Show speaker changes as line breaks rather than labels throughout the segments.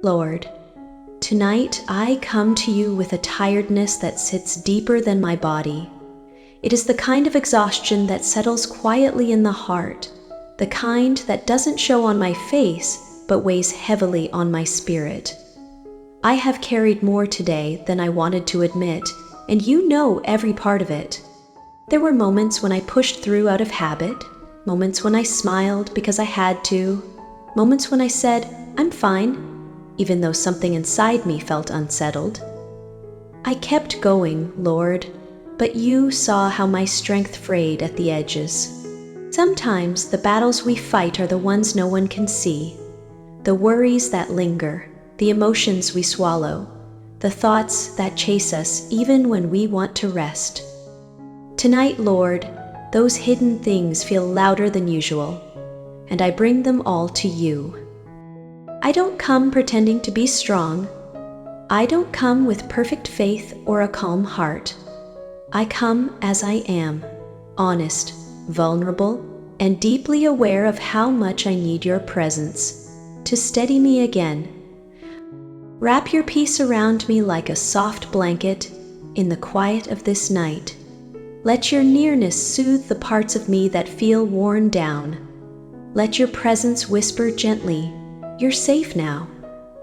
Lord, tonight I come to you with a tiredness that sits deeper than my body. It is the kind of exhaustion that settles quietly in the heart, the kind that doesn't show on my face but weighs heavily on my spirit. I have carried more today than I wanted to admit, and you know every part of it. There were moments when I pushed through out of habit, moments when I smiled because I had to, moments when I said, "I'm fine," even though something inside me felt unsettled. I kept going, Lord, but you saw how my strength frayed at the edges. Sometimes the battles we fight are the ones no one can see, the worries that linger, the emotions we swallow, the thoughts that chase us even when we want to rest. Tonight, Lord, those hidden things feel louder than usual, and I bring them all to you. I don't come pretending to be strong. I don't come with perfect faith or a calm heart. I come as I am, honest, vulnerable, and deeply aware of how much I need your presence to steady me again. Wrap your peace around me like a soft blanket in the quiet of this night. Let your nearness soothe the parts of me that feel worn down. Let your presence whisper gently, "You're safe now.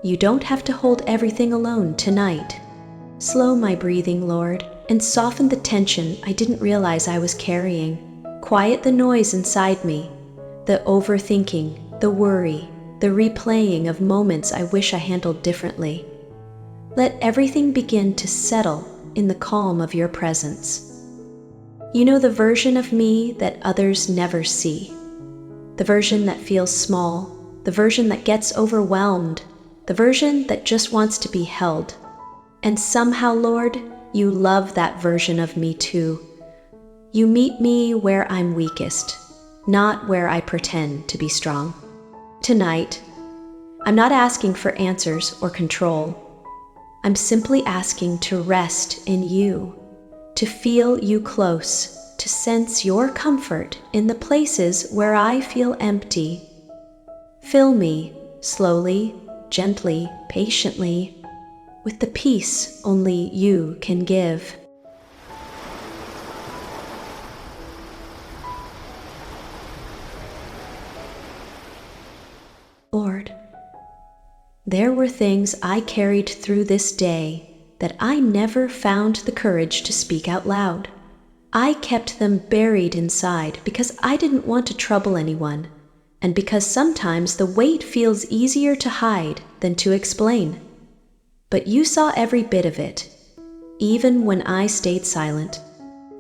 You don't have to hold everything alone tonight." Slow my breathing, Lord, and soften the tension I didn't realize I was carrying. Quiet the noise inside me, the overthinking, the worry, the replaying of moments I wish I handled differently. Let everything begin to settle in the calm of your presence. You know the version of me that others never see. The version that feels small, the version that gets overwhelmed, the version that just wants to be held. And somehow, Lord, you love that version of me too. You meet me where I'm weakest, not where I pretend to be strong. Tonight, I'm not asking for answers or control. I'm simply asking to rest in you, to feel you close, to sense your comfort in the places where I feel empty. Fill me slowly, gently, patiently, with the peace only you can give. Lord, there were things I carried through this day that I never found the courage to speak out loud. I kept them buried inside because I didn't want to trouble anyone, and because sometimes the weight feels easier to hide than to explain. But you saw every bit of it, even when I stayed silent.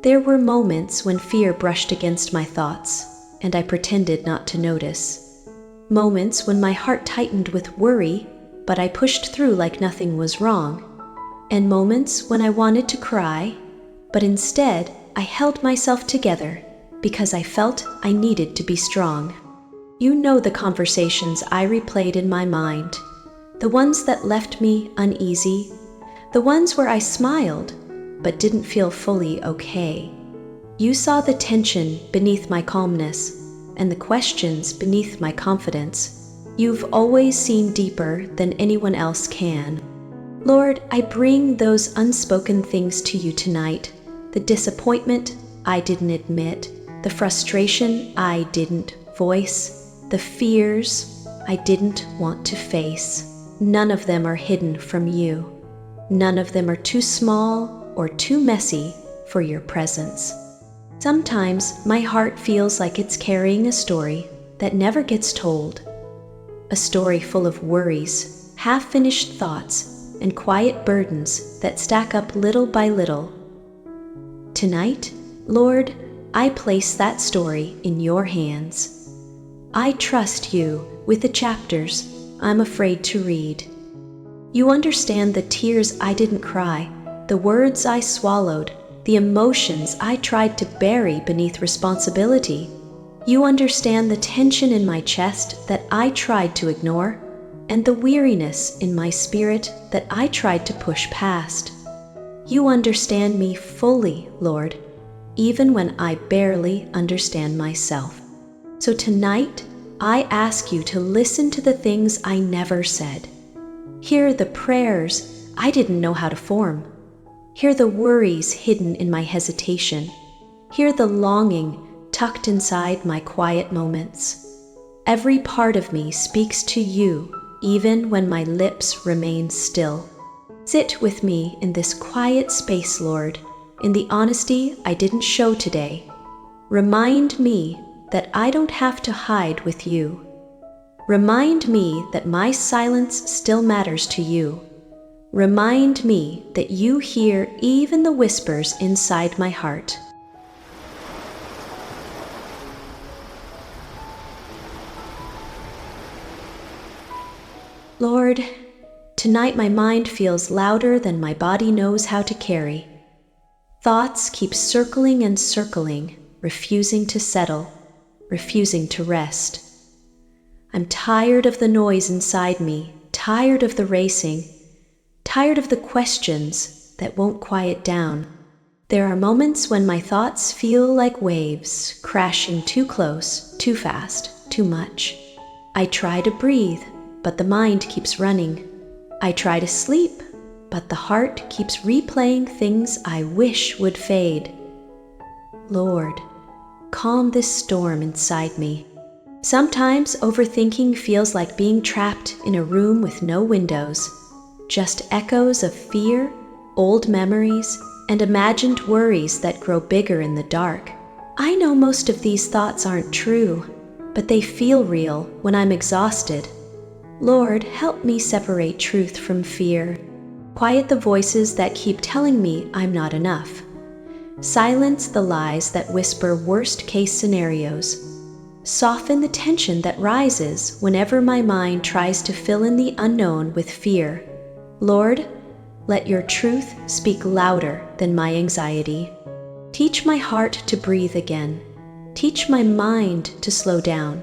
There were moments when fear brushed against my thoughts, and I pretended not to notice. Moments when my heart tightened with worry, but I pushed through like nothing was wrong. And moments when I wanted to cry, but instead I held myself together because I felt I needed to be strong. You know the conversations I replayed in my mind, the ones that left me uneasy, the ones where I smiled but didn't feel fully okay. You saw the tension beneath my calmness and the questions beneath my confidence. You've always seen deeper than anyone else can. Lord, I bring those unspoken things to you tonight, the disappointment I didn't admit, the frustration I didn't voice, the fears I didn't want to face. None of them are hidden from you. None of them are too small or too messy for your presence. Sometimes my heart feels like it's carrying a story that never gets told, a story full of worries, half-finished thoughts, and quiet burdens that stack up little by little. Tonight, Lord, I place that story in your hands. I trust you with the chapters I'm afraid to read. You understand the tears I didn't cry, the words I swallowed, the emotions I tried to bury beneath responsibility. You understand the tension in my chest that I tried to ignore, and the weariness in my spirit that I tried to push past. You understand me fully, Lord, even when I barely understand myself. So tonight, I ask you to listen to the things I never said, Hear the prayers I didn't know how to form. Hear the worries hidden in my hesitation. Hear the longing tucked inside my quiet moments. Every part of me speaks to you, even when my lips remain still. Sit with me in this quiet space, Lord, in the honesty I didn't show today. Remind me that I don't have to hide with you. Remind me that my silence still matters to you. Remind me that you hear even the whispers inside my heart. Lord, tonight my mind feels louder than my body knows how to carry. Thoughts keep circling and circling, refusing to settle, refusing to rest. I'm tired of the noise inside me, tired of the racing, tired of the questions that won't quiet down. There are moments when my thoughts feel like waves, crashing too close, too fast, too much. I try to breathe, but the mind keeps running. I try to sleep, but the heart keeps replaying things I wish would fade. Lord, calm this storm inside me. Sometimes overthinking feels like being trapped in a room with no windows, just echoes of fear, old memories, and imagined worries that grow bigger in the dark. I know most of these thoughts aren't true, but they feel real when I'm exhausted. Lord, help me separate truth from fear. Quiet the voices that keep telling me I'm not enough. Silence the lies that whisper worst-case scenarios. Soften the tension that rises whenever my mind tries to fill in the unknown with fear. Lord, let your truth speak louder than my anxiety. Teach my heart to breathe again. Teach my mind to slow down.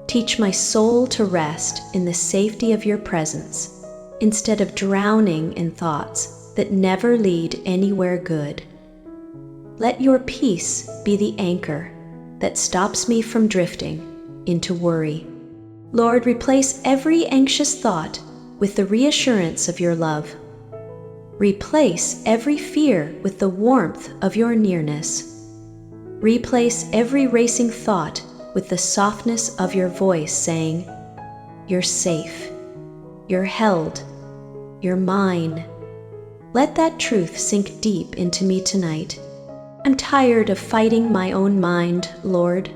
Teach my soul to rest in the safety of your presence, instead of drowning in thoughts that never lead anywhere good. Let your peace be the anchor that stops me from drifting into worry. Lord, replace every anxious thought with the reassurance of your love. Replace every fear with the warmth of your nearness. Replace every racing thought with the softness of your voice saying, "You're safe, you're held, you're mine." Let that truth sink deep into me tonight. I'm tired of fighting my own mind, Lord.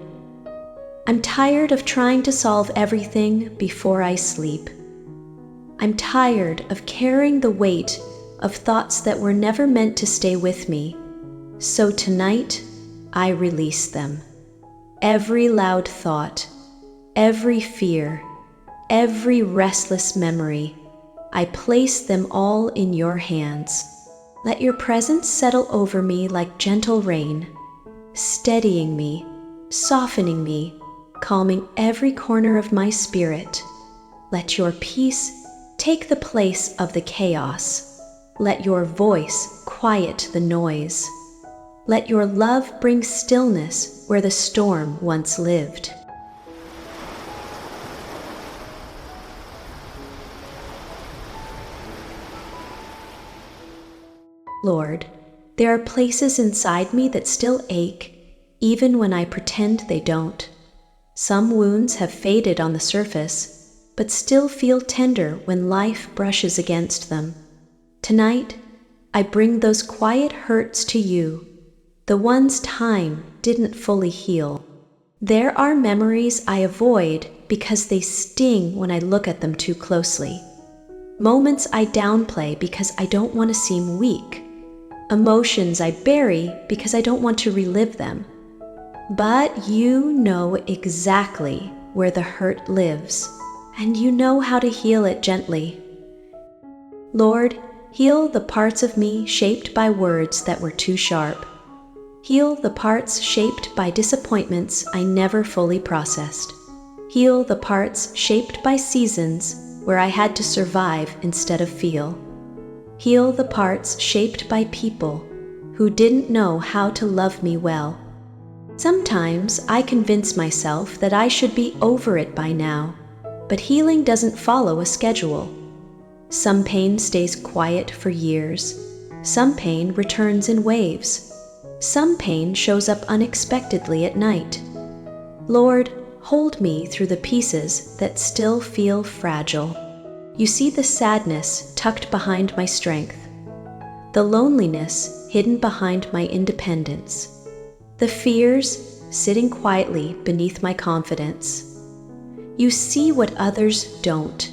I'm tired of trying to solve everything before I sleep. I'm tired of carrying the weight of thoughts that were never meant to stay with me. So tonight, I release them. Every loud thought, every fear, every restless memory, I place them all in your hands. Let your presence settle over me like gentle rain, steadying me, softening me, calming every corner of my spirit. Let your peace take the place of the chaos. Let your voice quiet the noise. Let your love bring stillness where the storm once lived. Lord, there are places inside me that still ache, even when I pretend they don't. Some wounds have faded on the surface, but still feel tender when life brushes against them. Tonight, I bring those quiet hurts to you, the ones time didn't fully heal. There are memories I avoid because they sting when I look at them too closely. Moments I downplay because I don't want to seem weak. Emotions I bury because I don't want to relive them. But you know exactly where the hurt lives, and you know how to heal it gently. Lord, heal the parts of me shaped by words that were too sharp. Heal the parts shaped by disappointments I never fully processed. Heal the parts shaped by seasons where I had to survive instead of feel. Heal the parts shaped by people who didn't know how to love me well. Sometimes I convince myself that I should be over it by now, but healing doesn't follow a schedule. Some pain stays quiet for years. Some pain returns in waves. Some pain shows up unexpectedly at night. Lord, hold me through the pieces that still feel fragile. You see the sadness tucked behind my strength, the loneliness hidden behind my independence, the fears sitting quietly beneath my confidence. You see what others don't,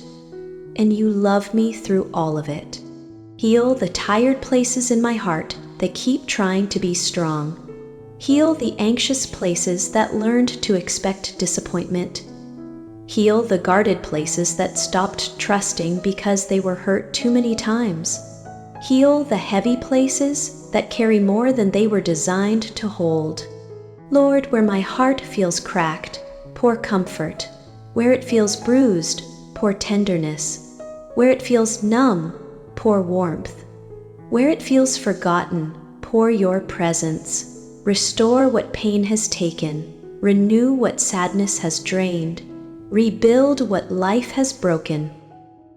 and you love me through all of it. Heal the tired places in my heart that keep trying to be strong. Heal the anxious places that learned to expect disappointment. Heal the guarded places that stopped trusting because they were hurt too many times. Heal the heavy places that carry more than they were designed to hold. Lord, where my heart feels cracked, pour comfort. Where it feels bruised, pour tenderness. Where it feels numb, pour warmth. Where it feels forgotten, pour your presence. Restore what pain has taken. Renew what sadness has drained. Rebuild what life has broken.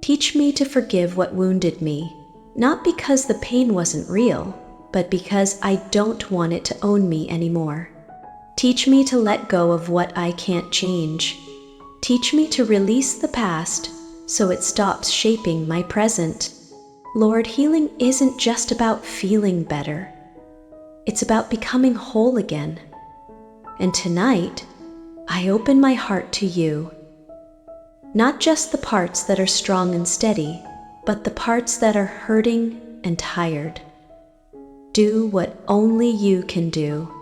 Teach me to forgive what wounded me, not because the pain wasn't real, but because I don't want it to own me anymore. Teach me to let go of what I can't change. Teach me to release the past so it stops shaping my present. Lord, healing isn't just about feeling better. It's about becoming whole again. And tonight, I open my heart to you. Not just the parts that are strong and steady, but the parts that are hurting and tired. Do what only you can do.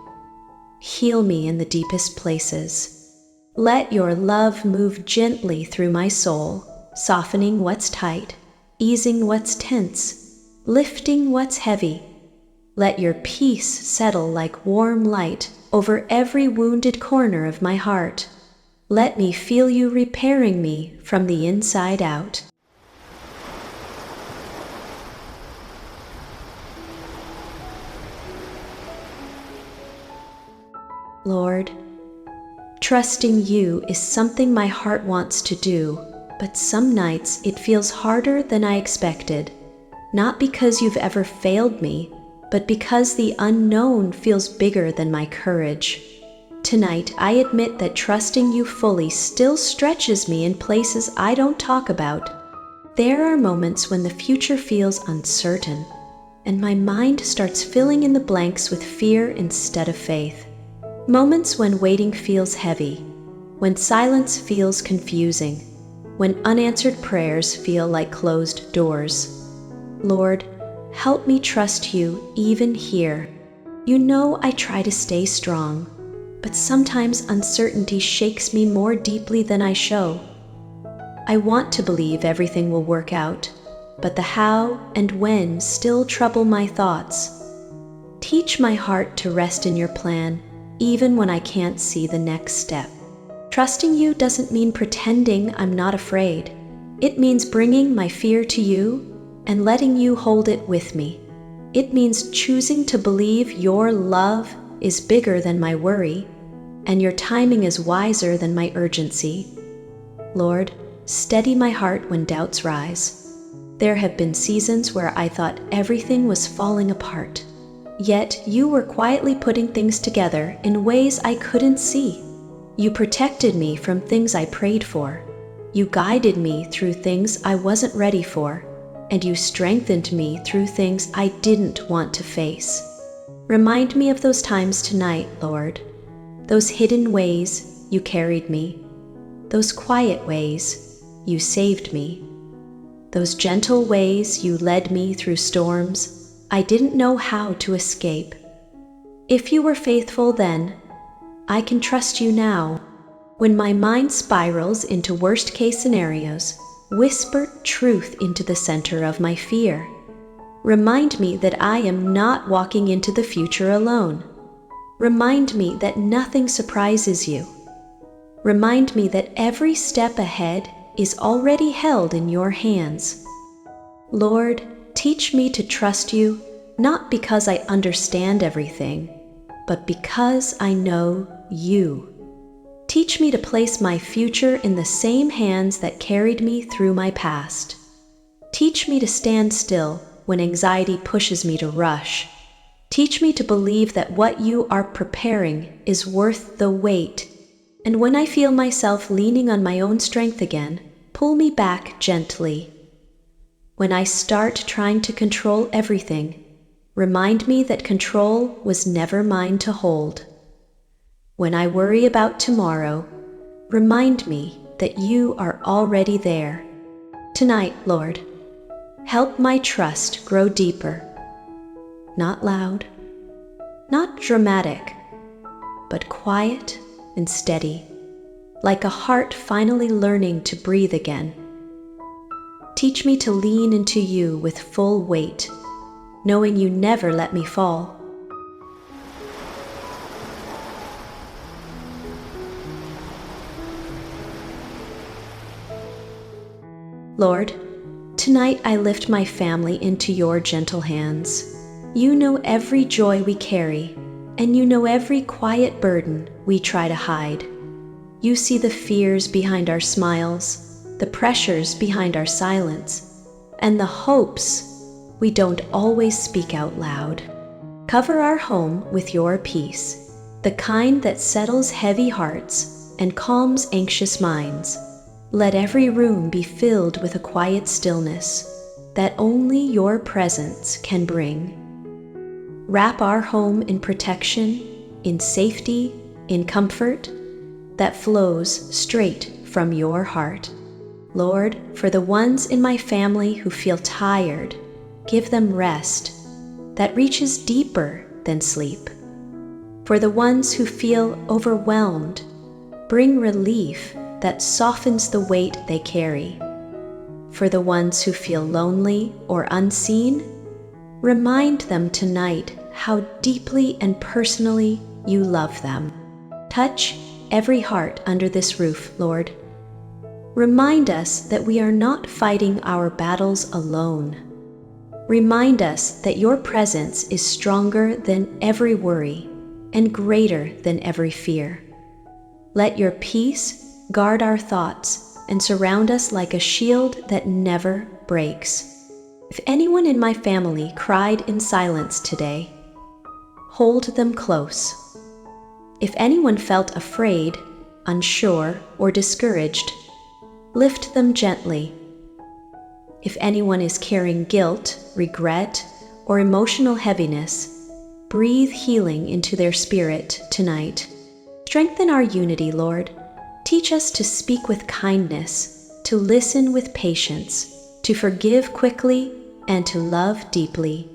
Heal me in the deepest places. Let your love move gently through my soul, softening what's tight, easing what's tense, lifting what's heavy. Let your peace settle like warm light over every wounded corner of my heart. Let me feel you repairing me from the inside out. Lord, trusting you is something my heart wants to do, but some nights it feels harder than I expected. Not because you've ever failed me, but because the unknown feels bigger than my courage. Tonight, I admit that trusting you fully still stretches me in places I don't talk about. There are moments when the future feels uncertain, and my mind starts filling in the blanks with fear instead of faith. Moments when waiting feels heavy, when silence feels confusing, when unanswered prayers feel like closed doors. Lord, help me trust you even here. You know I try to stay strong, but sometimes uncertainty shakes me more deeply than I show. I want to believe everything will work out, but the how and when still trouble my thoughts. Teach my heart to rest in your plan, even when I can't see the next step. Trusting you doesn't mean pretending I'm not afraid. It means bringing my fear to you and letting you hold it with me. It means choosing to believe your love is bigger than my worry, and your timing is wiser than my urgency. Lord, steady my heart when doubts rise. There have been seasons where I thought everything was falling apart, yet you were quietly putting things together in ways I couldn't see. You protected me from things I prayed for. You guided me through things I wasn't ready for, and you strengthened me through things I didn't want to face. Remind me of those times tonight, Lord. Those hidden ways you carried me. Those quiet ways you saved me. Those gentle ways you led me through storms I didn't know how to escape. If you were faithful then, I can trust you now. When my mind spirals into worst-case scenarios, whisper truth into the center of my fear. Remind me that I am not walking into the future alone. Remind me that nothing surprises you. Remind me that every step ahead is already held in your hands. Lord, teach me to trust you, not because I understand everything, but because I know you. Teach me to place my future in the same hands that carried me through my past. Teach me to stand still when anxiety pushes me to rush. Teach me to believe that what you are preparing is worth the wait. And when I feel myself leaning on my own strength again, pull me back gently. When I start trying to control everything, remind me that control was never mine to hold. When I worry about tomorrow, remind me that you are already there. Tonight, Lord, help my trust grow deeper. Not loud, not dramatic, but quiet and steady, like a heart finally learning to breathe again. Teach me to lean into you with full weight, knowing you never let me fall. Lord, tonight I lift my family into your gentle hands. You know every joy we carry, and you know every quiet burden we try to hide. You see the fears behind our smiles, the pressures behind our silence, and the hopes we don't always speak out loud. Cover our home with your peace, the kind that settles heavy hearts and calms anxious minds. Let every room be filled with a quiet stillness that only your presence can bring. Wrap our home in protection, in safety, in comfort that flows straight from your heart. Lord, for the ones in my family who feel tired, give them rest that reaches deeper than sleep. For the ones who feel overwhelmed, bring relief that softens the weight they carry. For the ones who feel lonely or unseen, remind them tonight how deeply and personally you love them. Touch every heart under this roof, Lord. Remind us that we are not fighting our battles alone. Remind us that your presence is stronger than every worry and greater than every fear. Let your peace guard our thoughts and surround us like a shield that never breaks. If anyone in my family cried in silence today, hold them close. If anyone felt afraid, unsure, or discouraged, lift them gently. If anyone is carrying guilt, regret, or emotional heaviness, breathe healing into their spirit tonight. Strengthen our unity, Lord. Teach us to speak with kindness, to listen with patience, to forgive quickly, and to love deeply.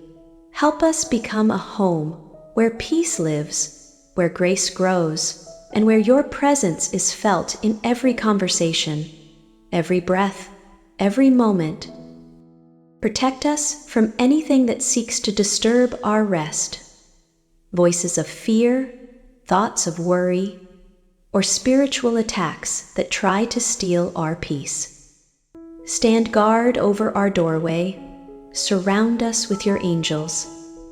Help us become a home where peace lives, where grace grows, and where your presence is felt in every conversation, every breath, every moment. Protect us from anything that seeks to disturb our rest. Voices of fear, thoughts of worry, or spiritual attacks that try to steal our peace. Stand guard over our doorway, surround us with your angels,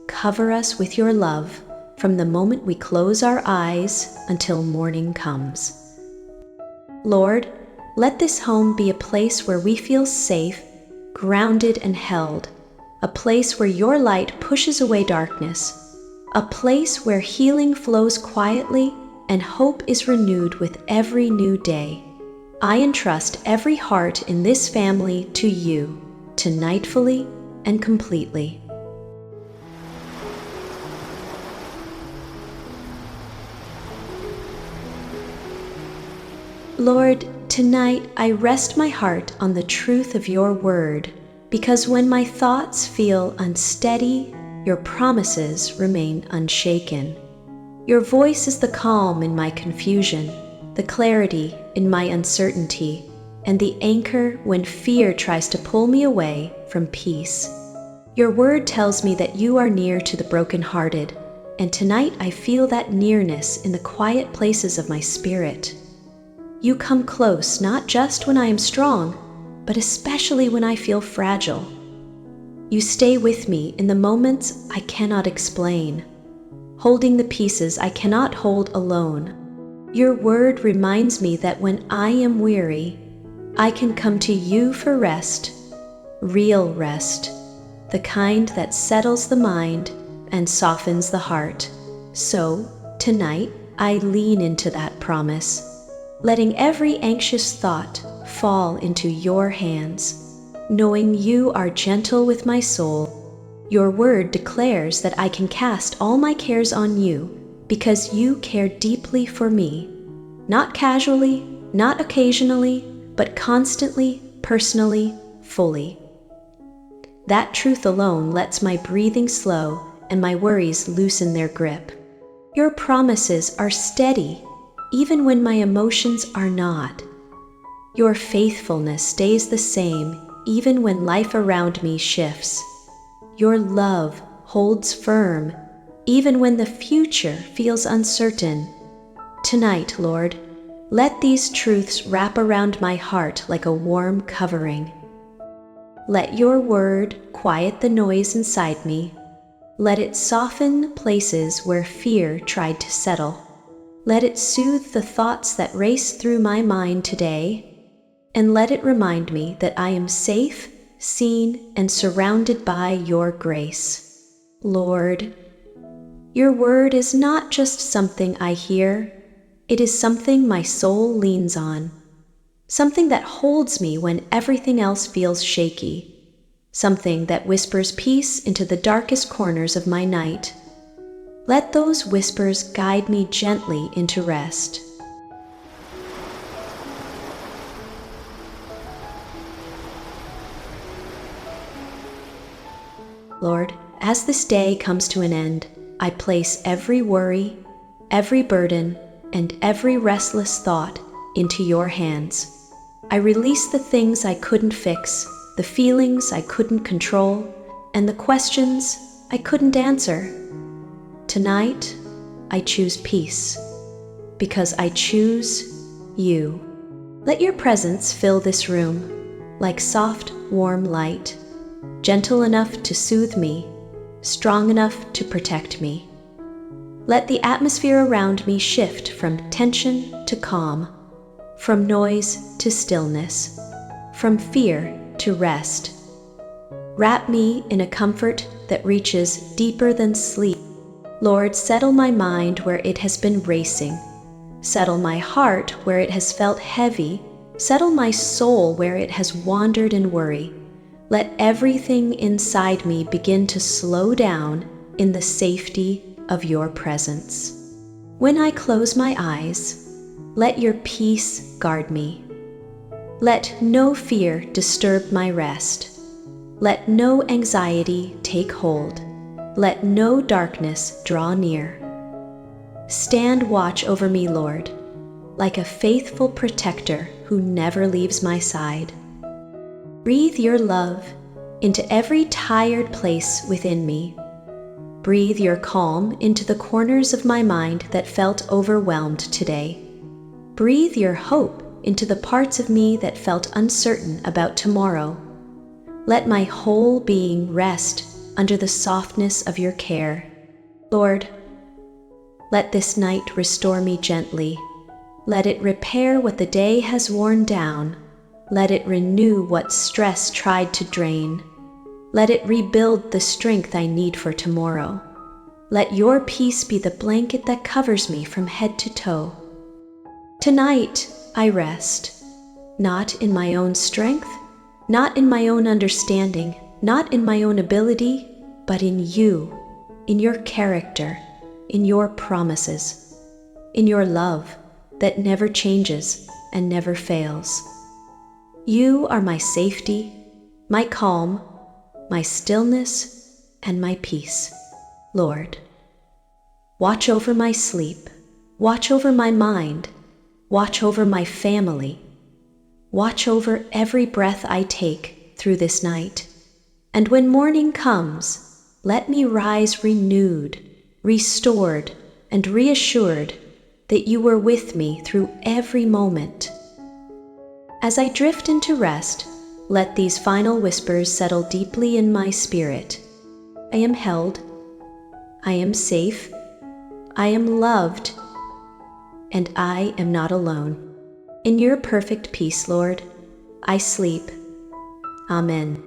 cover us with your love from the moment we close our eyes until morning comes. Lord, let this home be a place where we feel safe, grounded and held, a place where your light pushes away darkness, a place where healing flows quietly and hope is renewed with every new day. I entrust every heart in this family to you, tonight fully and completely. Lord, tonight I rest my heart on the truth of your word, because when my thoughts feel unsteady, your promises remain unshaken. Your voice is the calm in my confusion, the clarity in my uncertainty, and the anchor when fear tries to pull me away from peace. Your word tells me that you are near to the brokenhearted, and tonight I feel that nearness in the quiet places of my spirit. You come close not just when I am strong, but especially when I feel fragile. You stay with me in the moments I cannot explain, holding the pieces I cannot hold alone. Your word reminds me that when I am weary, I can come to you for rest, real rest, the kind that settles the mind and softens the heart. So, tonight, I lean into that promise, letting every anxious thought fall into your hands, knowing you are gentle with my soul. Your word declares that I can cast all my cares on you because you care deeply for me, not casually, not occasionally, but constantly, personally, fully. That truth alone lets my breathing slow and my worries loosen their grip. Your promises are steady, even when my emotions are not. Your faithfulness stays the same, even when life around me shifts. Your love holds firm, even when the future feels uncertain. Tonight, Lord, let these truths wrap around my heart like a warm covering. Let your word quiet the noise inside me. Let it soften places where fear tried to settle. Let it soothe the thoughts that race through my mind today, and let it remind me that I am safe, seen, and surrounded by your grace. Lord, your word is not just something I hear, it is something my soul leans on, something that holds me when everything else feels shaky, something that whispers peace into the darkest corners of my night. Let those whispers guide me gently into rest. Lord, as this day comes to an end, I place every worry, every burden, and every restless thought into your hands. I release the things I couldn't fix, the feelings I couldn't control, and the questions I couldn't answer. Tonight, I choose peace, because I choose you. Let your presence fill this room, like soft, warm light, gentle enough to soothe me, strong enough to protect me. Let the atmosphere around me shift from tension to calm, from noise to stillness, from fear to rest. Wrap me in a comfort that reaches deeper than sleep. Lord, settle my mind where it has been racing. Settle my heart where it has felt heavy. Settle my soul where it has wandered in worry. Let everything inside me begin to slow down in the safety of your presence. When I close my eyes, let your peace guard me. Let no fear disturb my rest. Let no anxiety take hold. Let no darkness draw near. Stand watch over me, Lord, like a faithful protector who never leaves my side. Breathe your love into every tired place within me. Breathe your calm into the corners of my mind that felt overwhelmed today. Breathe your hope into the parts of me that felt uncertain about tomorrow. Let my whole being rest under the softness of your care. Lord, let this night restore me gently. Let it repair what the day has worn down. Let it renew what stress tried to drain. Let it rebuild the strength I need for tomorrow. Let your peace be the blanket that covers me from head to toe. Tonight, I rest, not in my own strength, not in my own understanding, not in my own ability, but in you, in your character, in your promises, in your love that never changes and never fails. You are my safety, my calm, my stillness, and my peace, Lord. Watch over my sleep, watch over my mind, watch over my family, watch over every breath I take through this night. And when morning comes, let me rise renewed, restored, and reassured that you were with me through every moment. As I drift into rest, let these final whispers settle deeply in my spirit. I am held, I am safe, I am loved, and I am not alone. In your perfect peace, Lord, I sleep. Amen.